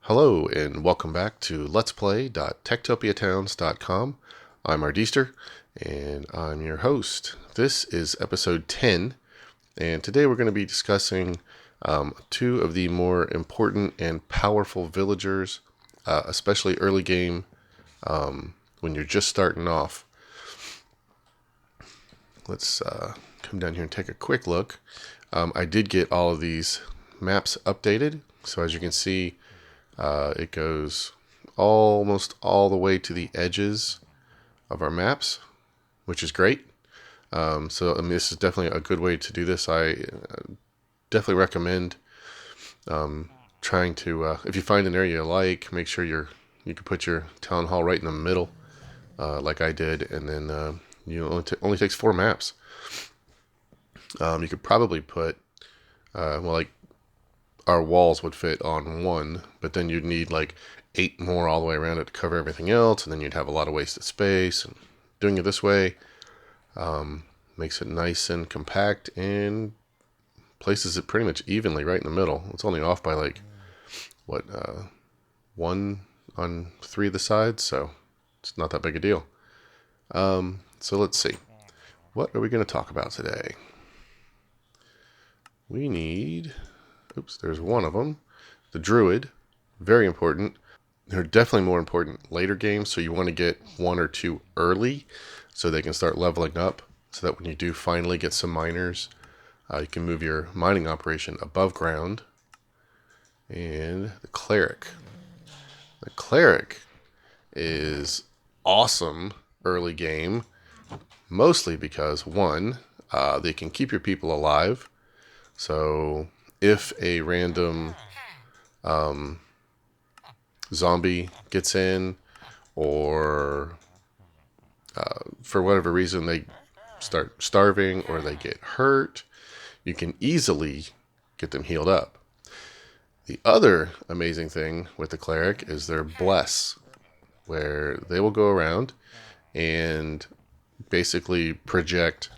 Hello and welcome back to Let's Play.tektopiatowns.com. I'm Ardeaster and I'm your host. This is episode 10 and today we're going to be discussing two of the more important and powerful villagers, especially early game when you're just starting off. Let's come down here and take a quick look. I did get all of these maps updated, so as you can see, it goes almost all the way to the edges of our maps, which is great. This is definitely a good way to do this. I definitely recommend trying to, if you find an area you like, make sure you can put your town hall right in the middle, like I did, and then only takes 4 maps. You could probably put, like our walls would fit on 1, but then you'd need like 8 more all the way around it to cover everything else, and then you'd have a lot of wasted space. And doing it this way makes it nice and compact and places it pretty much evenly right in the middle. It's only off by like, 1 on 3 of the sides, so it's not that big a deal. So let's see. What are we going to talk about today? We need... Oops, there's one of them. The Druid. Very important. They're definitely more important later games, so you want to get 1 or 2 early so they can start leveling up, so that when you do finally get some miners, you can move your mining operation above ground. And the Cleric. The Cleric is awesome early game, mostly because, 1, they can keep your people alive. So if a random zombie gets in, or for whatever reason they start starving or they get hurt, you can easily get them healed up. The other amazing thing with the Cleric is their Bless, where they will go around and basically project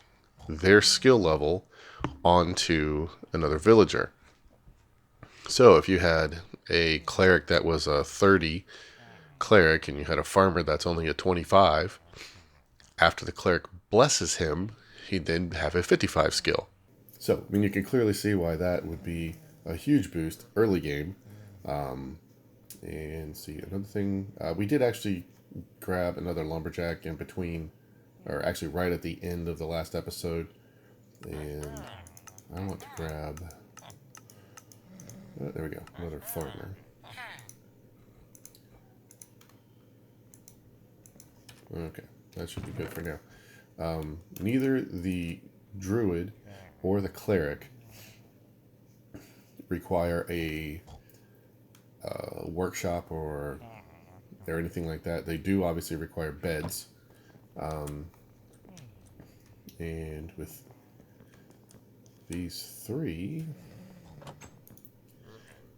their skill level onto another villager. So if you had a cleric that was a 30 cleric and you had a farmer that's only a 25, after the cleric blesses him, he'd then have a 55 skill. So, I mean, you can clearly see why that would be a huge boost early game. And see, another thing, we did actually grab another lumberjack in between, or actually right at the end of the last episode. And I want to grab... there we go, another farmer. Okay, that should be good for now. Neither the Druid or the Cleric require a workshop or anything like that. They do obviously require beds. And with these 3...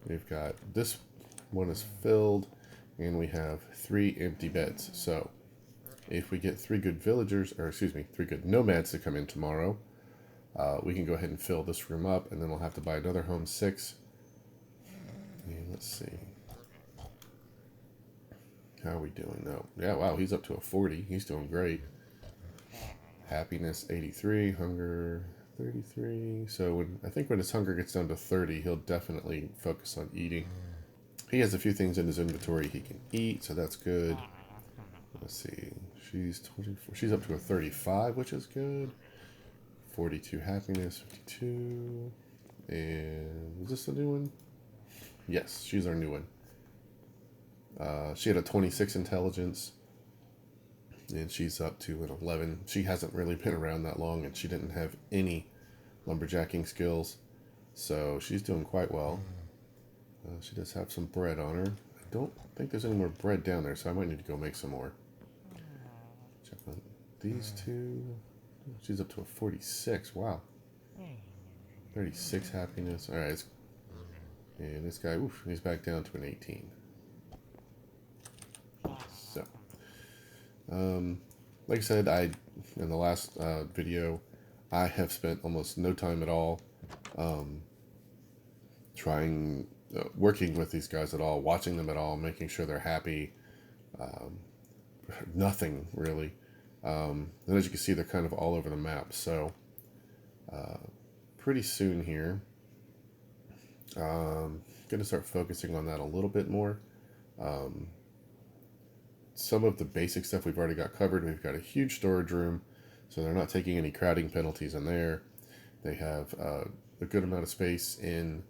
we've got this one is filled, and we have 3 empty beds. So if we get 3 good villagers, or excuse me, 3 good nomads to come in tomorrow, we can go ahead and fill this room up, and then we'll have to buy another home 6. And let's see. How are we doing? No. Yeah, wow, he's up to a 40. He's doing great. Happiness 83, hunger 33. So I think when his hunger gets down to 30, he'll definitely focus on eating. He has a few things in his inventory he can eat, so that's good. Let's see. She's 24. She's up to a 35, which is good. 42 happiness, 52. And is this a new one? Yes, she's our new one. She had a 26 intelligence, and she's up to an 11. She hasn't really been around that long, and she didn't have any lumberjacking skills, so she's doing quite well. She does have some bread on her. I don't think there's any more bread down there, so I might need to go make some more. Check on these 2. She's up to a 46. Wow. 36 happiness. All right. And this guy, oof, he's back down to an 18. So, like I said, in the last video, I have spent almost no time at all trying working with these guys at all, watching them at all, making sure they're happy. Nothing really. And as you can see, they're kind of all over the map. So pretty soon here, going to start focusing on that a little bit more. Some of the basic stuff we've already got covered. We've got a huge storage room, so they're not taking any crowding penalties in there. They have a good amount of space in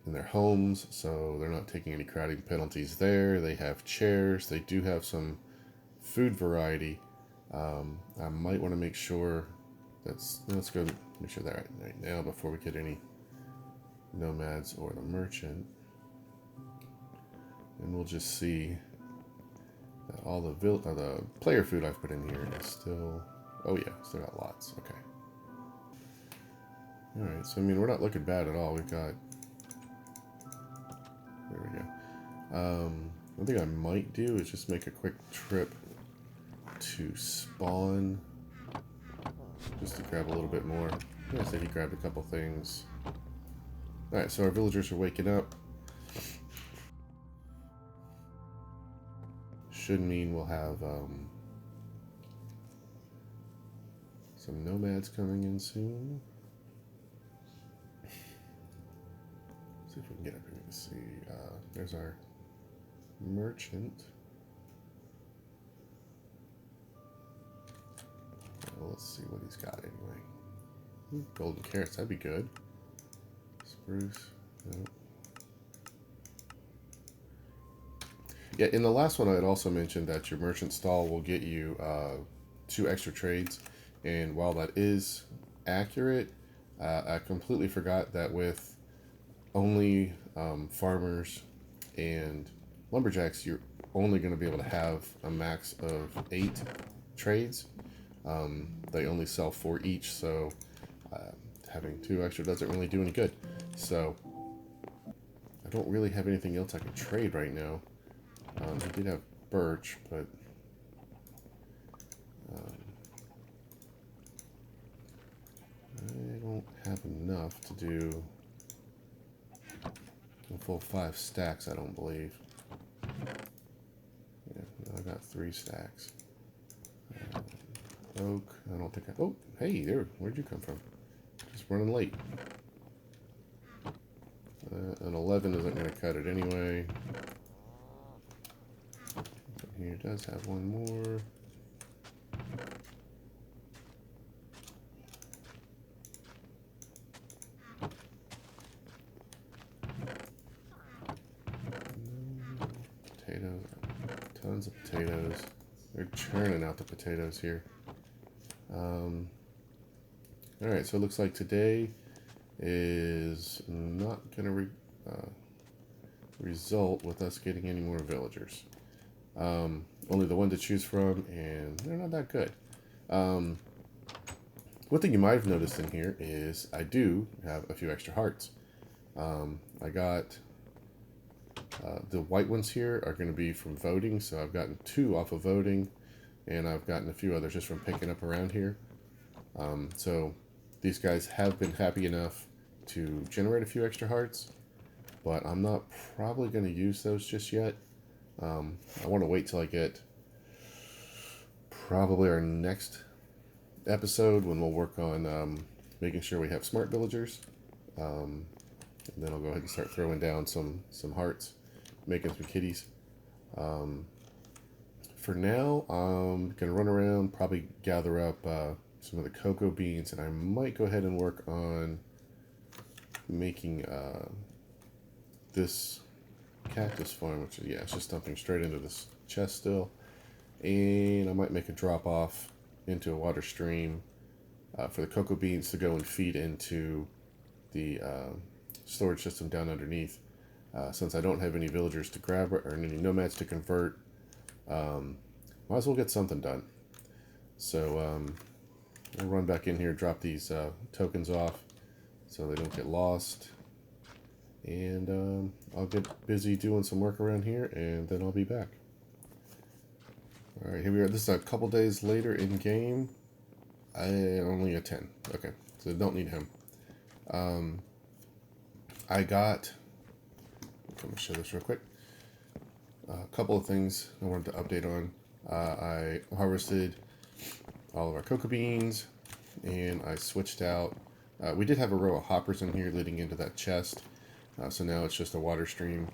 their homes, so they're not taking any crowding penalties there. They have chairs. They do have some food variety. I might want to make sure let's go make sure that right now before we get any nomads or the merchant. And we'll just see that all the player food I've put in here is still, oh yeah, still got lots. Okay. All right, so I mean, we're not looking bad at all. We've got, there we go. One thing I might do is just make a quick trip to spawn, just to grab a little bit more. I said he grabbed a couple things. All right, so our villagers are waking up. Should mean we'll have some nomads coming in soon. See if we can get up here to see. There's our merchant. Well, let's see what he's got anyway. Ooh, golden carrots, that'd be good. Spruce. Nope. Yeah, in the last one I had also mentioned that your merchant stall will get you 2 extra trades, and while that is accurate, I completely forgot that with only farmers and lumberjacks, you're only going to be able to have a max of 8 trades. They only sell 4 each, so having 2 extra doesn't really do any good. So I don't really have anything else I can trade right now. I did have birch, but I don't have enough to do a full 5 stacks, I don't believe. Yeah, no, I got 3 stacks. Oak, I don't think I... Oh, hey, there, where'd you come from? Just running late. An 11 isn't going to cut it anyway. Here does have one more. Potatoes, tons of potatoes. They're churning out the potatoes here. All right, so it looks like today is not going to result with us getting any more villagers. Only the one to choose from, and they're not that good. One thing you might have noticed in here is I do have a few extra hearts. I got the white ones here are going to be from voting, so I've gotten 2 off of voting, and I've gotten a few others just from picking up around here. So these guys have been happy enough to generate a few extra hearts, but I'm not probably going to use those just yet. I want to wait till I get probably our next episode when we'll work on making sure we have smart villagers. And then I'll go ahead and start throwing down some hearts, making some kitties. For now, I'm going to run around, probably gather up some of the cocoa beans, and I might go ahead and work on making this cactus farm, which is, yeah, it's just dumping straight into this chest still. And I might make a drop off into a water stream for the cocoa beans to go and feed into the storage system down underneath. Since I don't have any villagers to grab or any nomads to convert, might as well get something done. So I'll run back in here, drop these tokens off so they don't get lost. And I'll get busy doing some work around here, and then I'll be back. Alright, here we are. This is a couple days later in game. I only a 10. Okay, so don't need him. I'm going to show this real quick. A couple of things I wanted to update on. I harvested all of our cocoa beans, and I switched out. We did have a row of hoppers in here leading into that chest, so now it's just a water stream.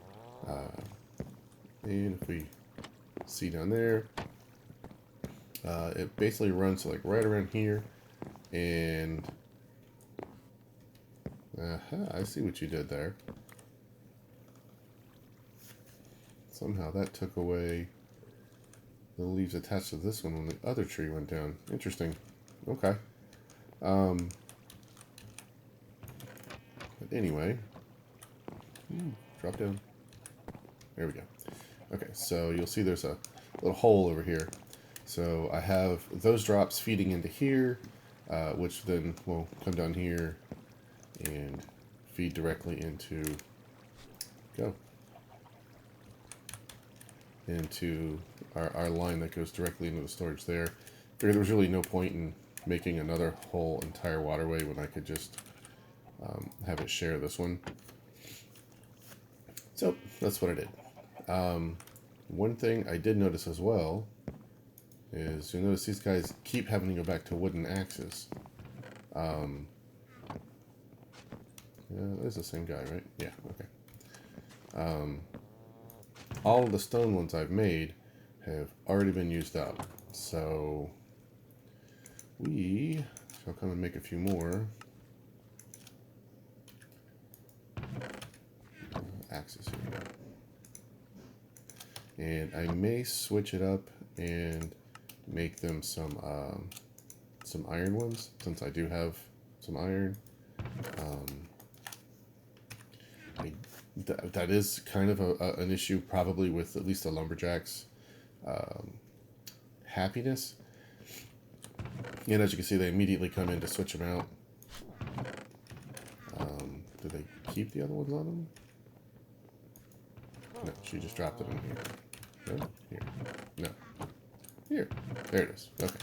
And if we see down there, it basically runs like right around here, and I see what you did there. Somehow that took away the leaves attached to this one when the other tree went down. Interesting. Okay. But anyway, drop down. There we go. Okay, so you'll see there's a little hole over here. So I have those drops feeding into here, which then will come down here and feed directly into our line that goes directly into the storage there. Figured there was really no point in making another whole entire waterway when I could just have it share this one. So that's what I did. One thing I did notice as well is you'll notice these guys keep having to go back to wooden axes. Yeah, that's the same guy, right? Yeah, okay. All of the stone ones I've made have already been used up, so we shall come and make a few more axes here. And I may switch it up and make them some iron ones, since I do have some iron. That is kind of an issue probably with at least the lumberjacks' happiness. And as you can see, they immediately come in to switch them out. Do they keep the other ones on them? No, she just dropped it in here. No? Here. No. Here. There it is. Okay.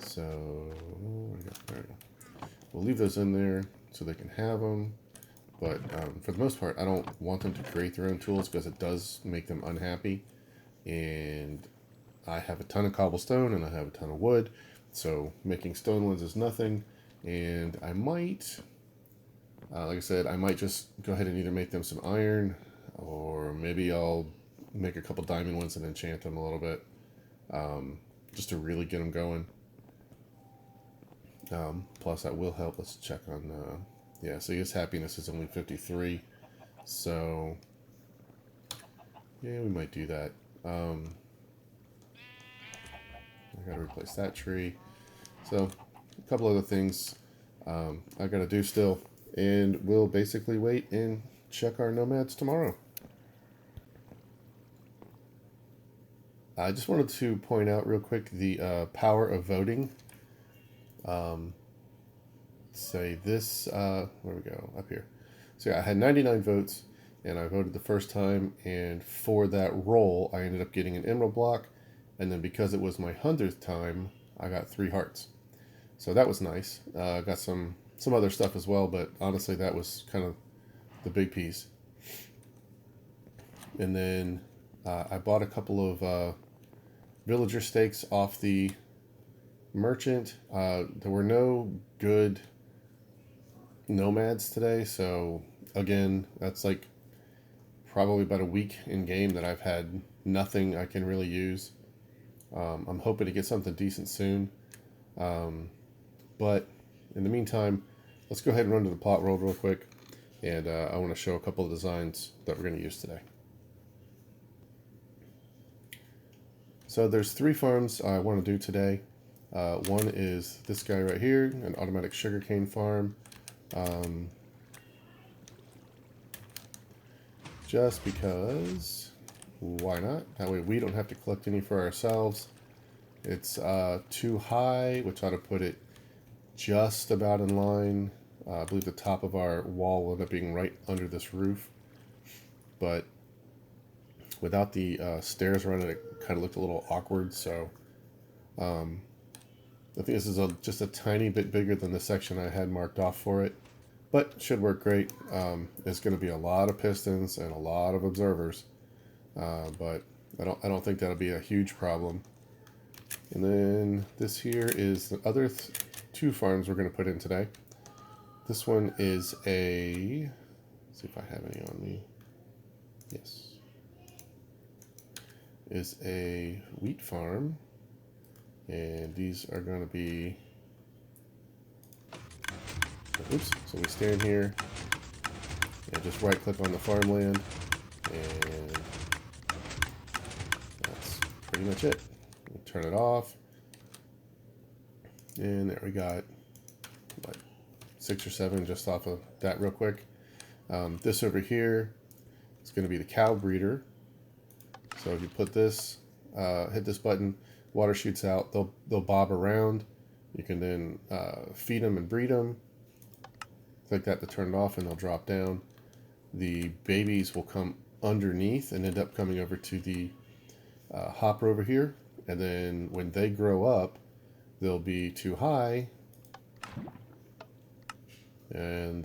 So, there we go. We'll leave those in there so they can have them. But for the most part, I don't want them to create their own tools because it does make them unhappy. And I have a ton of cobblestone and I have a ton of wood. So making stone ones is nothing. And I might, like I said, I might just go ahead and either make them some iron, or maybe I'll make a couple diamond ones and enchant them a little bit, just to really get them going. Plus that will help. Let's check on, yeah, so his happiness is only 53. So, yeah, we might do that. I gotta replace that tree. So, a couple other things I gotta do still. And we'll basically wait and check our nomads tomorrow. I just wanted to point out real quick the power of voting. Say this, where we go, up here. So yeah, I had 99 votes, and I voted the first time, and for that roll, I ended up getting an emerald block, and then because it was my 100th time, I got 3 hearts. So that was nice. I got some other stuff as well, but honestly, that was kind of the big piece. And then I bought a couple of villager steaks off the merchant. There were no good nomads today, so again, that's like probably about a week in game that I've had nothing I can really use. I'm hoping to get something decent soon, but in the meantime, let's go ahead and run to the plot world real quick, and I want to show a couple of designs that we're going to use today. So there's 3 farms I want to do today. One is this guy right here, an automatic sugarcane farm. Just because, why not? That way we don't have to collect any for ourselves. It's too high, which ought to put it just about in line. I believe the top of our wall will end up being right under this roof. But without the stairs around it, it kind of looked a little awkward. So I think this is just a tiny bit bigger than the section I had marked off for it. but should work great. It's going to be a lot of pistons and a lot of observers, but I don't think that'll be a huge problem. And then this here is the other two farms we're going to put in today. This one is a, let's see if I have any on me. Yes. Is a wheat farm. And these are going to be, oops, so we stand here and just right click on the farmland, and that's pretty much it. We'll turn it off, and there we got like 6 or 7 just off of that real quick. This over here is going to be the cow breeder. So if you put this, hit this button, water shoots out, they'll bob around. You can then feed them and breed them. Click that to turn it off and they'll drop down. The babies will come underneath and end up coming over to the hopper over here. And then when they grow up, they'll be too high. And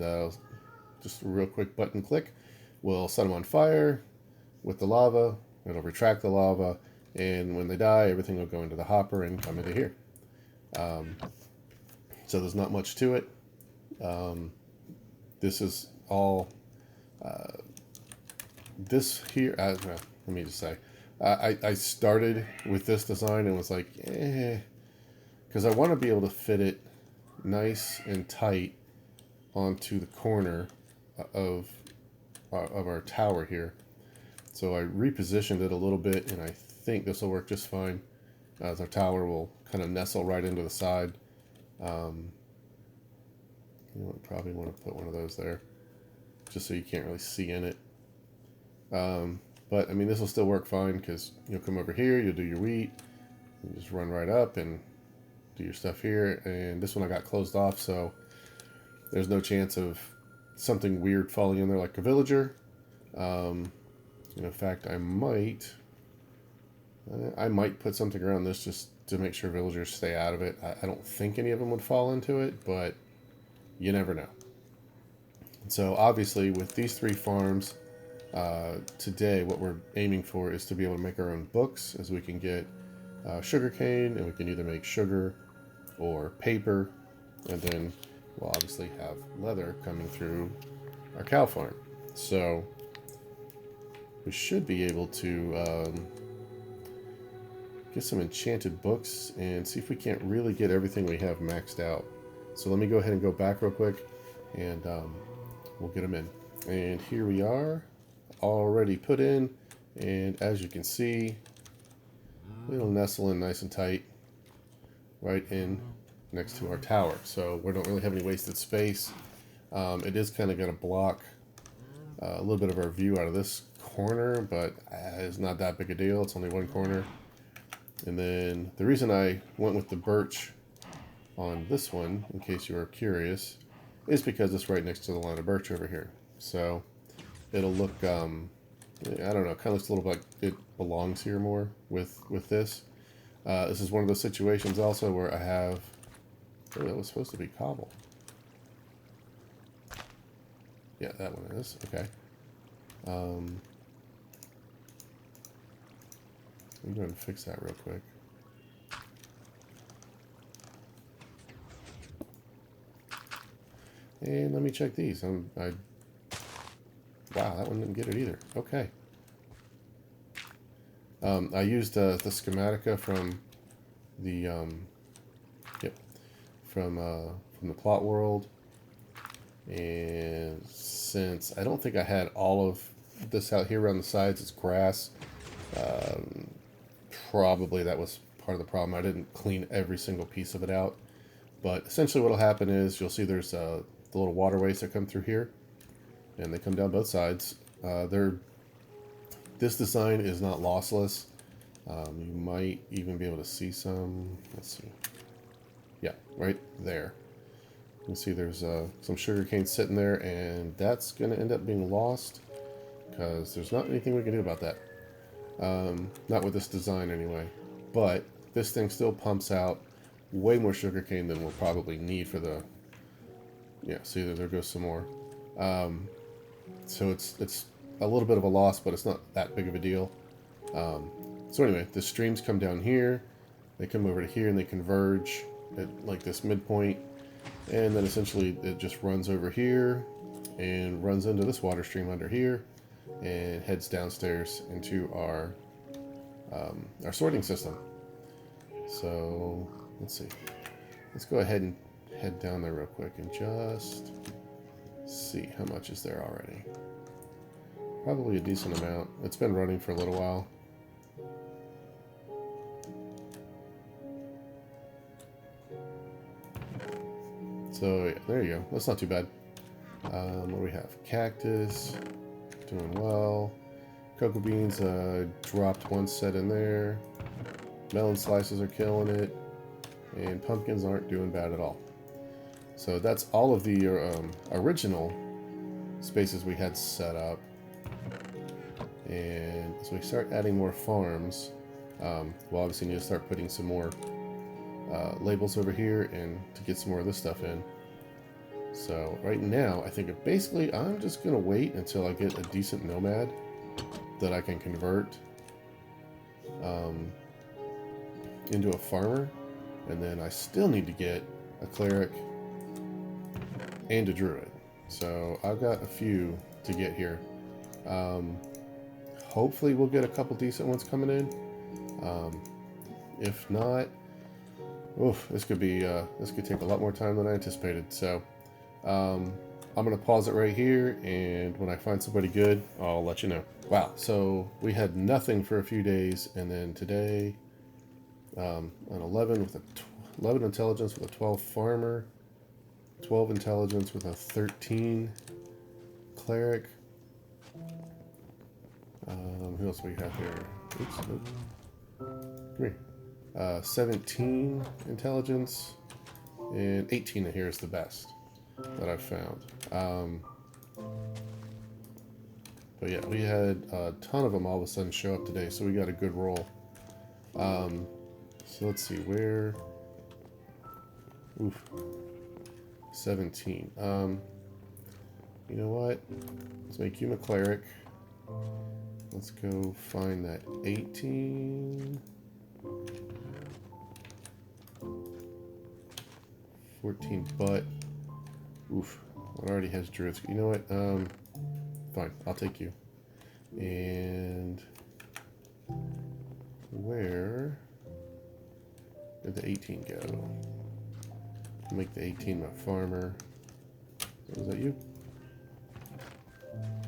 just a real quick button click. We'll set them on fire with the lava. It'll retract the lava. And when they die, everything will go into the hopper and come into here. So there's not much to it. This is all, this here, let me just say, I started with this design and was like, because I want to be able to fit it nice and tight onto the corner of our tower here. So I repositioned it a little bit, and I think this will work just fine, as our tower will kind of nestle right into the side. You know, probably want to put one of those there, just so you can't really see in it. But I mean, this will still work fine because you'll come over here, you'll do your wheat, you just run right up and do your stuff here. And this one I got closed off, so there's no chance of something weird falling in there like a villager. And in fact, I might put something around this just to make sure villagers stay out of it. I don't think any of them would fall into it, but you never know. So obviously with these 3 farms, today what we're aiming for is to be able to make our own books, as we can get sugarcane, and we can either make sugar or paper, and then we'll obviously have leather coming through our cow farm. So we should be able to get some enchanted books and see if we can't really get everything we have maxed out. So let me go ahead and go back real quick, and we'll get them in. And here we are, already put in, and as you can see, it'll nestle in nice and tight right in next to our tower. So we don't really have any wasted space. It is kind of going to block a little bit of our view out of this corner, but it's not that big a deal. It's only one corner. And then the reason I went with the birch on this one, in case you were curious, is because it's right next to the line of birch over here. So it'll look, I don't know, it kind of looks a little like it belongs here more with this. This is one of those situations also where I have, oh, that was supposed to be cobble. Yeah, that one is, okay. Let me go ahead and fix that real quick. And let me check these. Wow, that one didn't get it either. Okay. I used the schematica from the from the plot world, and since I don't think I had all of this out here around the sides, it's grass. Probably that was part of the problem. I didn't clean every single piece of it out, but essentially what will happen is you'll see there's the little waterways that come through here, and they come down both sides. This design is not lossless. You might even be able to see some. Let's see. Yeah, right there. You can see there's some sugarcane sitting there, and that's going to end up being lost because there's not anything we can do about that. Not with this design anyway. But this thing still pumps out way more sugarcane than we'll probably need for the Yeah, see, there goes some more. So it's a little bit of a loss, but it's not that big of a deal. So anyway, the streams come down here, they come over to here, and they converge at like this midpoint, and then essentially it just runs over here and runs into this water stream under here, and heads downstairs into our sorting system. So let's see. Let's go ahead and head down there real quick and just see how much is there already. Probably a decent amount. It's been running for a little while. So yeah, there you go. That's not too bad. What do we have? Cactus, doing well. Cocoa beans dropped one set in there. Melon slices are killing it. And pumpkins aren't doing bad at all. So that's all of the original spaces we had set up. And as we start adding more farms, we'll obviously need to start putting some more labels over here and to get some more of this stuff in. So right now, I think basically I'm just going to wait until I get a decent nomad that I can convert into a farmer. And then I still need to get a cleric and a druid. So I've got a few to get here. Hopefully we'll get a couple decent ones coming in. If not, oof, this could take a lot more time than I anticipated. So I'm gonna pause it right here, and when I find somebody good, I'll let you know. Wow, so we had nothing for a few days, and then today an 11 with 11 intelligence with a 12 farmer, 12 intelligence with a 13 cleric. Who else do we have here? Oops, come here. 17 intelligence, and 18 in here is the best that I've found. But yeah, we had a ton of them all of a sudden show up today, so we got a good roll. So let's see, where... Oof. 17. You know what? Let's make you a cleric. Let's go find that 18. 14, but... Oof. It already has druids. You know what? Fine. I'll take you. And... Where did the 18 go? Make the 18 my farmer. Was that you?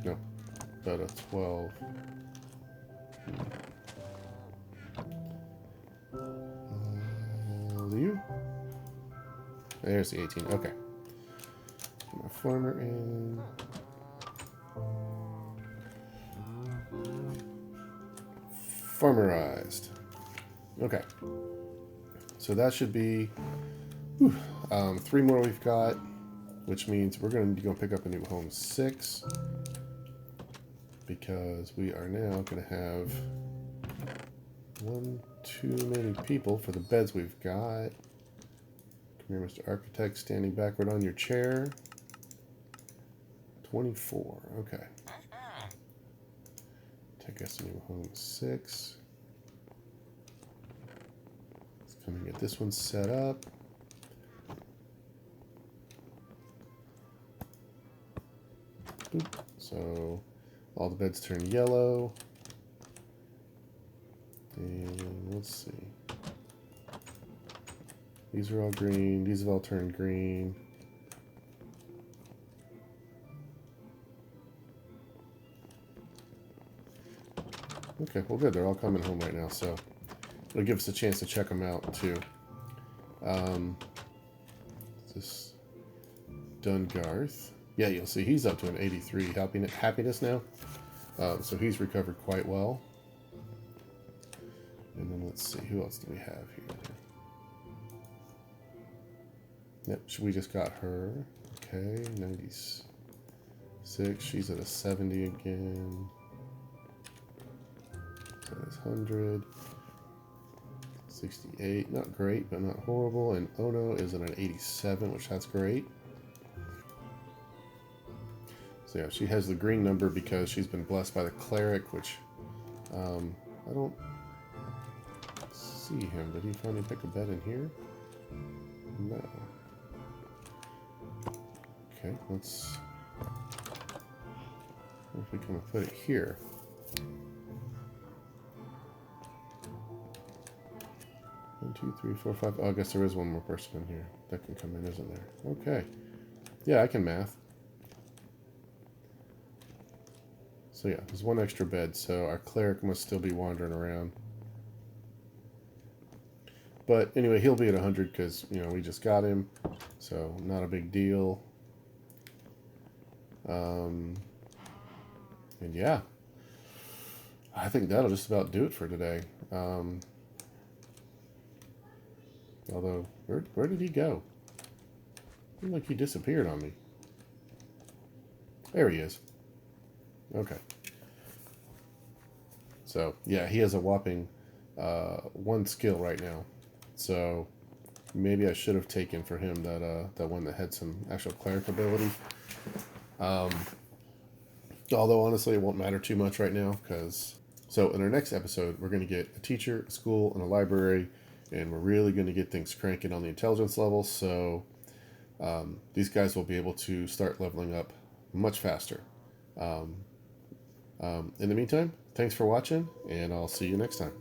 No. About a 12. You? There's the 18. Okay. Put my farmer in. Farmerized. Okay. So that should be 3 more we've got, which means we're going to go pick up a new home 6, because we are now going to have one too many people for the beds we've got. Come here, Mr. Architect, standing backward on your chair. 24. Okay. Take us to new home 6. Let's come and get this one set up. Boop. So all the beds turn yellow. And let's see. These are all green. These have all turned green. Okay, well good. They're all coming home right now, so it'll give us a chance to check them out too. This Dungarth. Yeah, you'll see he's up to an 83 happiness now. So he's recovered quite well. And then let's see, who else do we have here? Yep, we just got her. Okay, 96. She's at a 70 again. So that's 100. 68, not great, but not horrible. And Ono is at an 87, which that's great. So yeah, she has the green number because she's been blessed by the Cleric, which I don't see him. Did he finally pick a bed in here? No. Okay, let's... What if we come and put it here? One, two, three, four, five. Oh, I guess there is one more person in here that can come in, isn't there? Okay. Yeah, I can math. So yeah, there's one extra bed, so our Cleric must still be wandering around. But anyway, he'll be at 100 because, you know, we just got him. So not a big deal. And yeah, I think that'll just about do it for today. Although, where did he go? It seemed like he disappeared on me. There he is. Okay. So, yeah, he has a whopping 1 skill right now. So, maybe I should have taken for him that one that had some actual cleric ability. Although, honestly, it won't matter too much right now, because... So, in our next episode, we're going to get a teacher, a school, and a library, and we're really going to get things cranking on the intelligence level, so these guys will be able to start leveling up much faster. In the meantime, thanks for watching, and I'll see you next time.